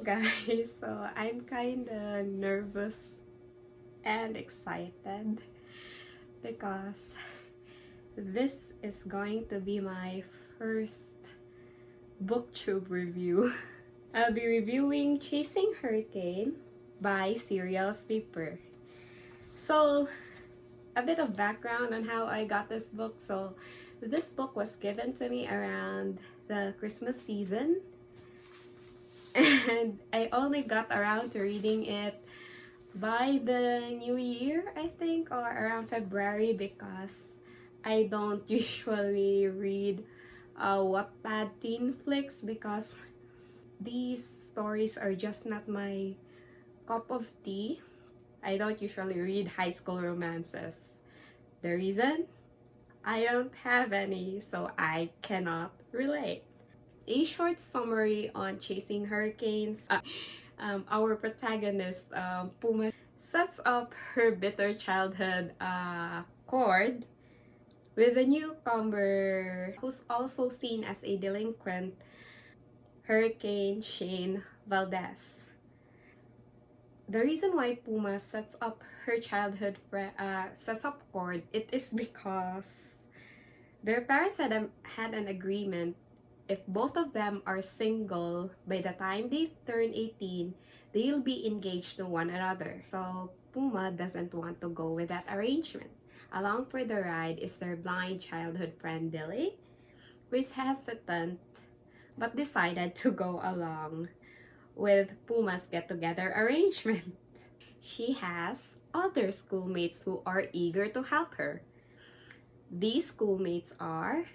guys, so I'm kinda nervous and excited because this is going to be my first BookTube review. I'll be reviewing Chasing Hurricane by SerialSleeper. So, a bit of background on how I got this book. So, this book was given to me around the Christmas season, and I only got around to reading it by the new year, I think, or around February, because I don't usually read Wattpad teen flicks because these stories are just not my cup of tea. I don't usually read high school romances. The reason? I don't have any, so I cannot relate. A short summary on Chasing Hurricanes. Our protagonist, Puma, sets up her bitter childhood court with a newcomer who's also seen as a delinquent, Hurricane Shane Valdez. The reason why Puma sets up her childhood court, it is because their parents had an agreement. If both of them are single by the time they turn 18, they'll be engaged to one another. So Puma doesn't want to go with that arrangement. Along for the ride is their blind childhood friend Dilly, who is hesitant but decided to go along with Puma's get-together arrangement. She has other schoolmates who are eager to help her. These schoolmates are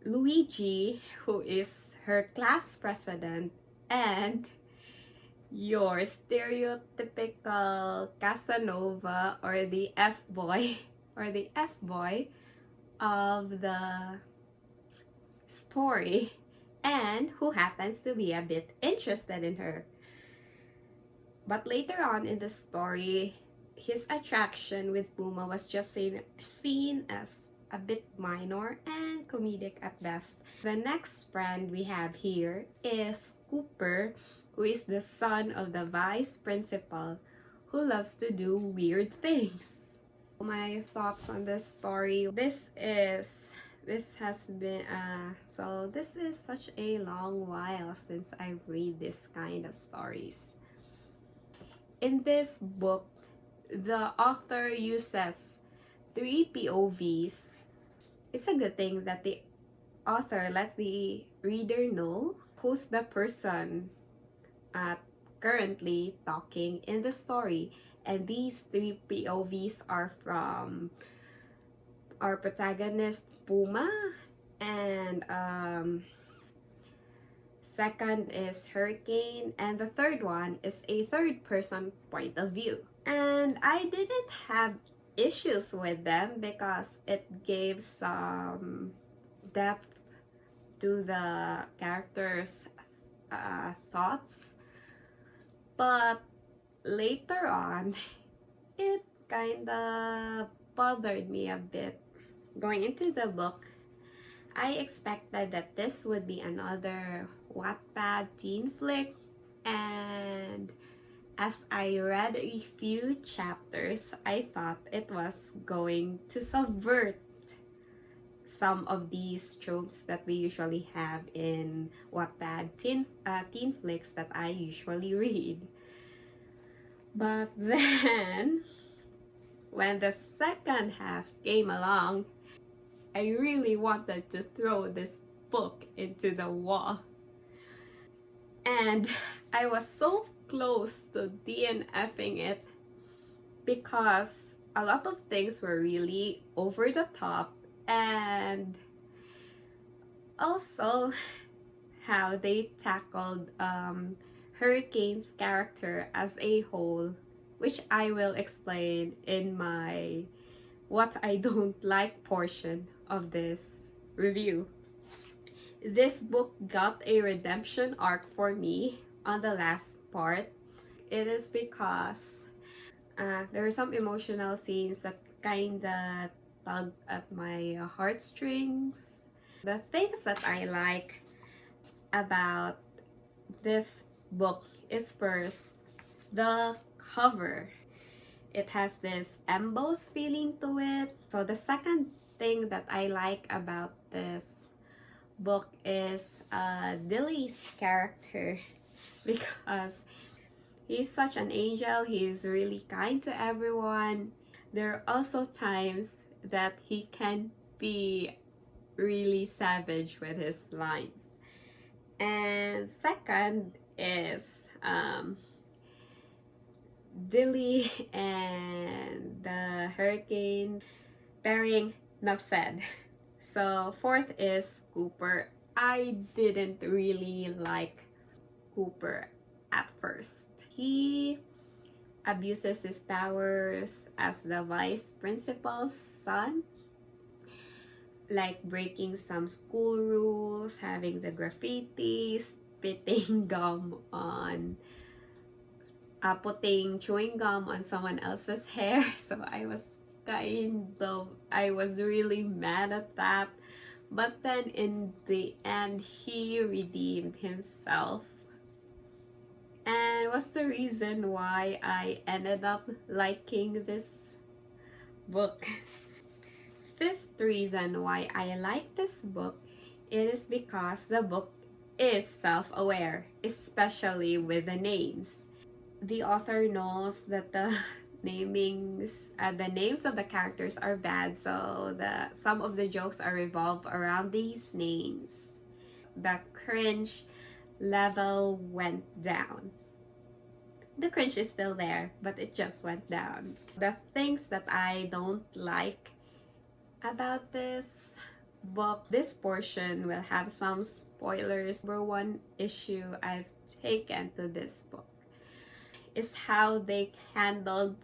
Luigi, who is her class president, and your stereotypical Casanova, or the F-boy, of the story, and who happens to be a bit interested in her. But later on in the story, his attraction with Puma was just seen as a bit minor and comedic at best. The next friend we have here is Cooper, who is the son of the vice principal who loves to do weird things. My thoughts on this story. This is such a long while since I read this kind of stories. In this book, the author uses 3 POVs. It's a good thing that the author lets the reader know who's the person currently talking in the story. And these 3 POVs are from our protagonist Puma, and second is Hurricane, and the third one is a third-person point of view. And I didn't have issues with them because it gave some depth to the characters' thoughts. But later on, it kinda bothered me a bit. Going into the book, I expected that this would be another Wattpad teen flick, and as I read a few chapters, I thought it was going to subvert some of these tropes that we usually have in Wattpad teen flicks that I usually read. But then, when the second half came along, I really wanted to throw this book into the wall. And I was so close to DNFing it because a lot of things were really over the top, and also how they tackled Hurricane's character as a whole, which I will explain in my what I don't like portion of this review. This book got a redemption arc for me on the last part. It is because there are some emotional scenes that kinda tug at my heartstrings. The things that I like about this book is first the cover. It has this embossed feeling to it. So the second thing that I like about this book is Dilly's character, because he's such an angel. He's really kind to everyone. There are also times that he can be really savage with his lines. And second is Dilly and the hurricane pairing, enough said. So fourth is Cooper. I didn't really like Cooper at first. He abuses his powers as the vice principal's son, like breaking some school rules, having the graffiti, spitting gum on, putting chewing gum on someone else's hair. So I was really mad at that. But then in the end, he redeemed himself. And what's the reason why I ended up liking this book? Fifth reason why I like this book, it is because the book is self-aware, especially with the names. The author knows that the names of the characters are bad, so some of the jokes are revolved around these names. The cringe level went down. The cringe is still there, but it just went down. The things that I don't like about this book, this portion will have some spoilers. Number one issue I've taken to this book is how they handled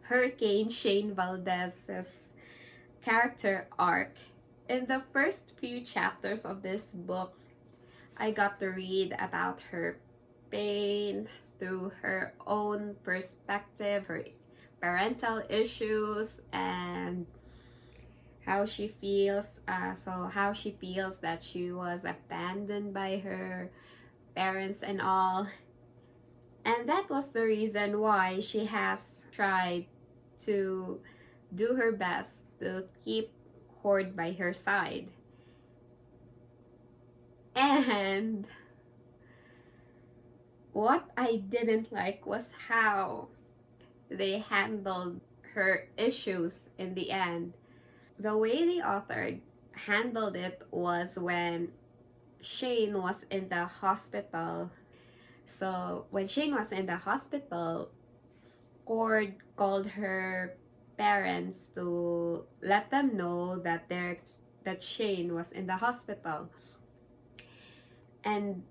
Hurricane Shane Valdez's character arc. In the first few chapters of this book, I got to read about her pain through her own perspective, her parental issues, and how she feels. How she feels that she was abandoned by her parents and all. And that was the reason why she has tried to do her best to keep Cord by her side. And what I didn't like was how they handled her issues in the end. The way the author handled it was when Shane was in the hospital. So when Shane was in the hospital, Cord called her parents to let them know that Shane was in the hospital. And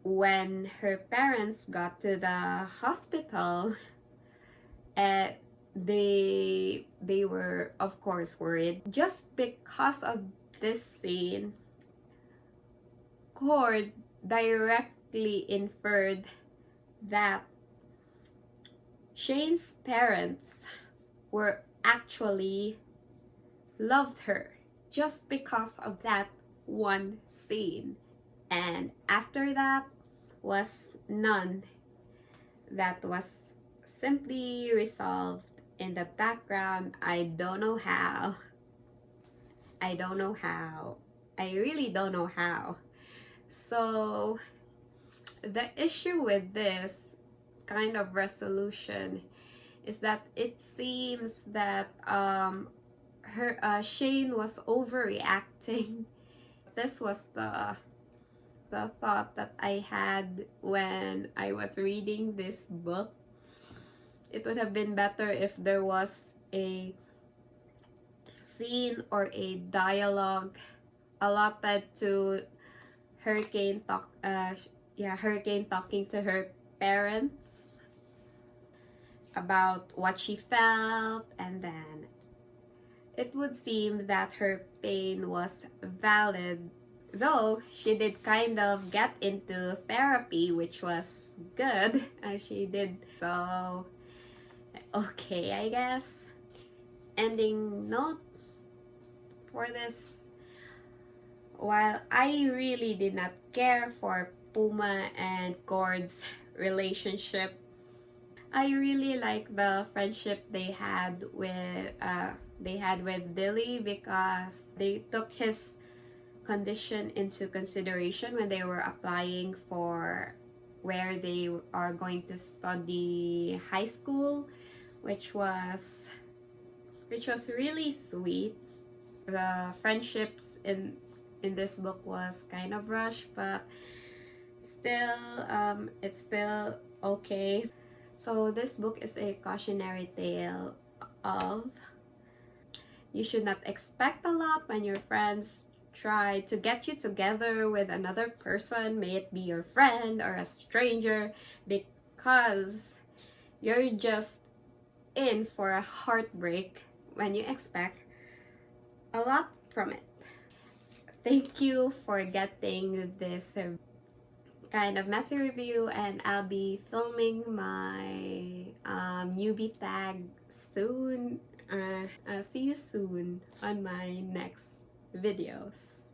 when her parents got to the hospital, they were of course worried. Just because of this scene, Cord directly inferred that Shane's parents were actually loved her just because of that one scene. And after that was none. That was simply resolved in the background. I don't know how. I really don't know how. So the issue with this kind of resolution is that it seems that Shane was overreacting. This was the thought that I had when I was reading this book. It would have been better if there was a scene or a dialogue allotted to Hurricane talking to her parents about what she felt, and then it would seem that her pain was valid, though she did kind of get into therapy, which was good. She did. So okay, I guess. Ending note for this: while I really did not care for Puma and Gord's relationship. I really like the friendship they had with Dilly, because they took his condition into consideration when they were applying for where they are going to study high school, which was really sweet. The friendships in this book was kind of rushed, but still it's still okay. So this book is a cautionary tale of you should not expect a lot when your friends try to get you together with another person, may it be your friend or a stranger, because you're just in for a heartbreak when you expect a lot from it. Thank you for getting this kind of messy review, and I'll be filming my newbie tag soon. See you soon on my next videos.